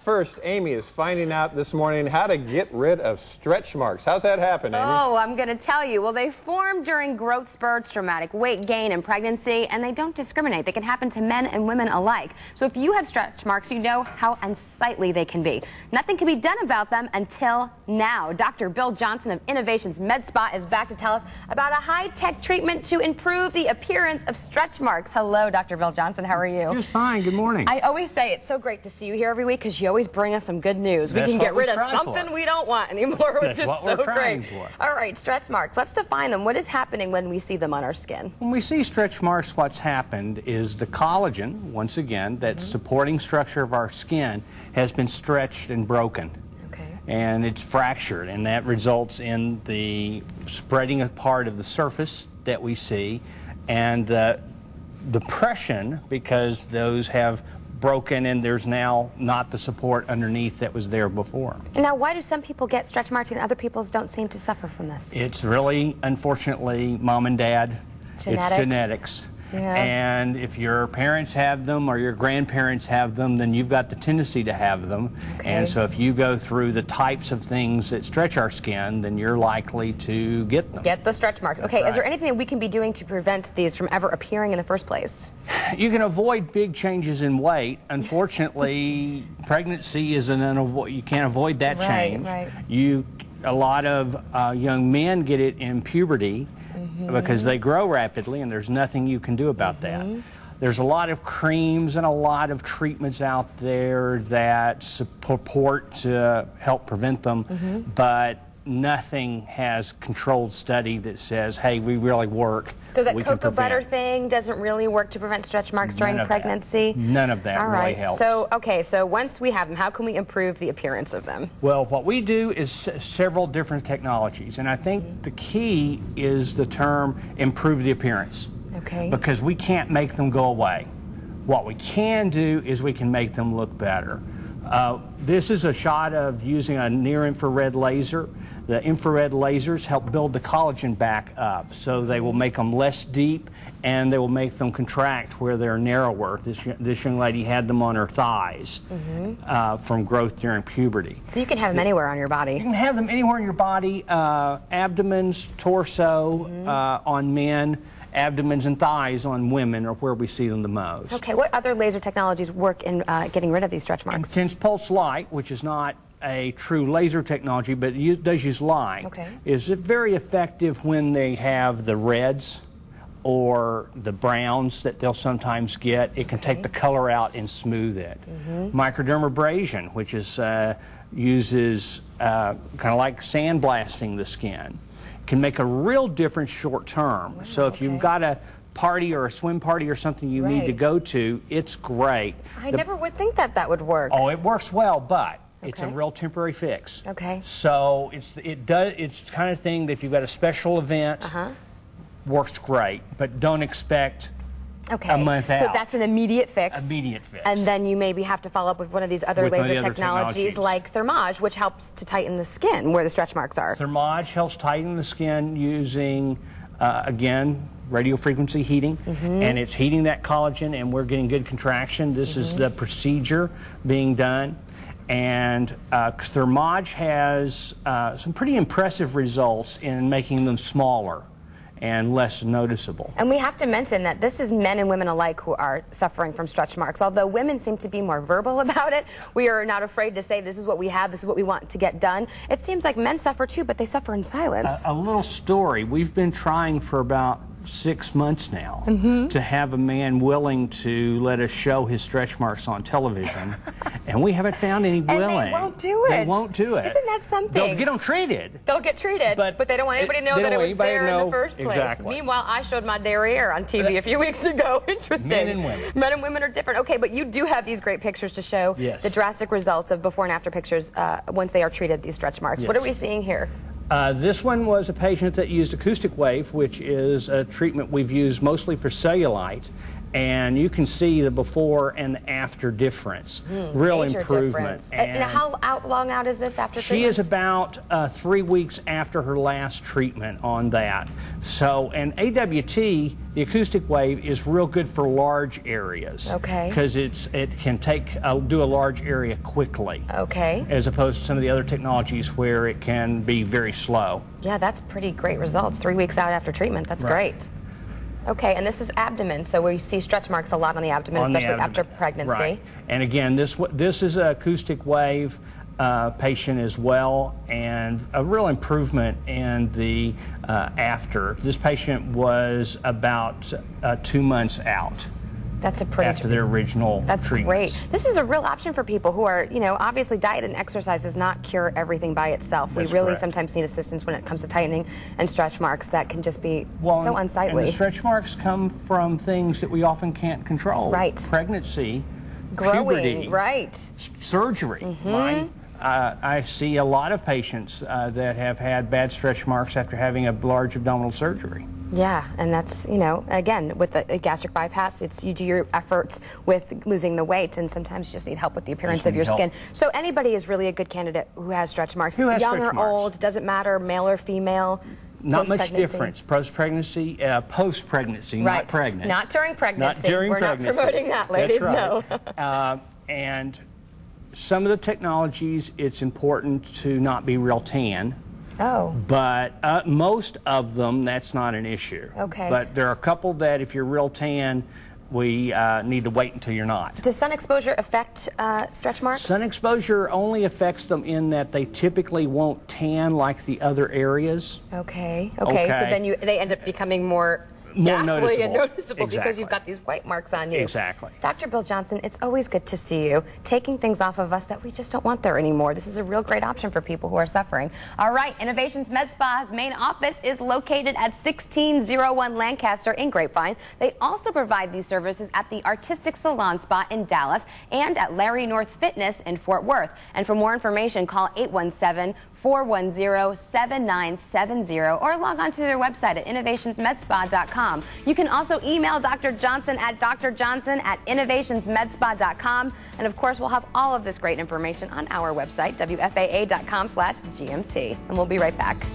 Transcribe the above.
First, Amy is finding out this morning how to get rid of stretch marks. How's that happen, Amy? Oh, I'm going to tell you. Well, they form during growth spurts, dramatic weight gain, and pregnancy, and they don't discriminate. They can happen to men and women alike. So if you have stretch marks, you know how unsightly they can be. Nothing can be done about them until now. Dr. Bill Johnson of Innovations Med Spa is back to tell us about a high-tech treatment to improve the appearance of stretch marks. Hello, Dr. Bill Johnson. How are you? Just fine. Good morning. I always say it's so great to see you here every week because you always bring us some good news. We can get rid of something we don't want anymore, which is so great. All right, stretch marks. Let's define them. What is happening when we see them on our skin? When we see stretch marks, what's happened is the collagen, once again, that's supporting structure of our skin has been stretched and broken. And it's fractured, and that results in the spreading apart of the surface that we see, and the depression, because those have broken and there's now not the support underneath that was there before. Now, why do some people get stretch marks and other people don't seem to suffer from this? It's really, unfortunately, mom and dad. Genetics. It's genetics. Yeah. And if your parents have them or your grandparents have them, then you've got the tendency to have them. And so if you go through the types of things that stretch our skin, then you're likely to get them. Get the stretch marks. Okay, is there anything that we can be doing to prevent these from ever appearing in the first place? You can avoid big changes in weight. Unfortunately, pregnancy is you can't avoid that change. A lot of young men get it in puberty. Because they grow rapidly, and there's nothing you can do about that. There's a lot of creams and a lot of treatments out there that purport to help prevent them, but nothing has controlled study that says, hey, we really work. So that cocoa butter thing doesn't really work to prevent stretch marks during pregnancy? None of that really helps. So, so once we have them, how can we improve the appearance of them? Well, what we do is several different technologies, and I think the key is the term improve the appearance. Because we can't make them go away. What we can do is we can make them look better. This is a shot of using a near-infrared laser. The infrared lasers help build the collagen back up, so they will make them less deep and they will make them contract where they're narrower. This young lady had them on her thighs from growth during puberty. So you can have them anywhere on your body? You can have them anywhere in your body, abdomens, torso on men, abdomens and thighs on women are where we see them the most. Okay, what other laser technologies work in getting rid of these stretch marks? Intense pulse light, which is not a true laser technology, but it does use light, is very effective when they have the reds or the browns that they'll sometimes get. It can take the color out and smooth it. Microdermabrasion, which is uses kind of like sandblasting the skin, can make a real difference short term. So if you've got a party or a swim party or something you need to go to, it's great. I never would think that that would work. Oh, it works well, but it's a real temporary fix. So it's the kind of thing that if you've got a special event, works great, but don't expect a month out. So that's an immediate fix. Immediate fix. And then you maybe have to follow up with one of these other laser technologies like Thermage, which helps to tighten the skin where the stretch marks are. Thermage helps tighten the skin using, again, radio frequency heating, and it's heating that collagen, and we're getting good contraction. This is the procedure being done. And Thermage has some pretty impressive results in making them smaller and less noticeable. And we have to mention that this is men and women alike who are suffering from stretch marks. Although women seem to be more verbal about it, we are not afraid to say this is what we have, this is what we want to get done. It seems like men suffer too, but they suffer in silence. A little story. We've been trying for about 6 months now to have a man willing to let us show his stretch marks on television, and we haven't found any willing. And they won't do it. They won't do it. Isn't that something? They'll get them treated. They'll get treated, but they don't want anybody to know that it was there in the first place. Exactly. Meanwhile, I showed my derriere on TV a few weeks ago. Interesting. Men and women. Men and women are different. Okay, but you do have these great pictures to show the drastic results of before and after pictures once they are treated, these stretch marks. What are we seeing here? This one was a patient that used acoustic wave, which is a treatment we've used mostly for cellulite, and you can see the before and the after difference. Real improvement. And how long out is this after treatment? She is about 3 weeks after her last treatment on that. So, and AWT, the acoustic wave, is real good for large areas. Okay. Because it can do a large area quickly. Okay. As opposed to some of the other technologies where it can be very slow. Yeah, that's pretty great results. 3 weeks out after treatment. That's great. Okay, and this is abdomen, so we see stretch marks a lot on the abdomen, especially after pregnancy. Right. And again, this is an acoustic wave patient as well, and a real improvement in the after. This patient was about 2 months out. That's a pretty after their original treatment. Great. This is a real option for people who are, obviously diet and exercise does not cure everything by itself. That's we really correct. Sometimes need assistance when it comes to tightening and stretch marks that can just be so unsightly. And the stretch marks come from things that we often can't control. Right. Pregnancy, growing, puberty, right. Surgery. I see a lot of patients that have had bad stretch marks after having a large abdominal surgery. Yeah, and that's, again, with the gastric bypass, you do your efforts with losing the weight, and sometimes you just need help with the appearance of your skin. So anybody is really a good candidate who has stretch marks. Young or old, doesn't matter, male or female. Not much difference. Post-pregnancy, post-pregnancy, not pregnant. Not during pregnancy. Not during We're pregnancy. Not promoting that, ladies. That's right. No. And some of the technologies, it's important to not be real tan. Oh. But most of them, that's not an issue. Okay. But there are a couple that if you're real tan, we need to wait until you're not. Does sun exposure affect stretch marks? Sun exposure only affects them in that they typically won't tan like the other areas. Okay. So then they end up becoming more noticeable. And noticeable because you've got these white marks on you. Exactly. Dr. Bill Johnson, it's always good to see you taking things off of us that we just don't want there anymore. This is a real great option for people who are suffering. All right, Innovations Med Spa's main office is located at 1601 Lancaster in Grapevine. They also provide these services at the Artistic Salon Spa in Dallas and at Larry North Fitness in Fort Worth. And for more information, call 817-410-7970 or log on to their website at innovationsmedspa.com. You can also email Dr. Johnson at drjohnson@innovationsmedspa.com. And of course, we'll have all of this great information on our website, WFAA.com/GMT. And we'll be right back.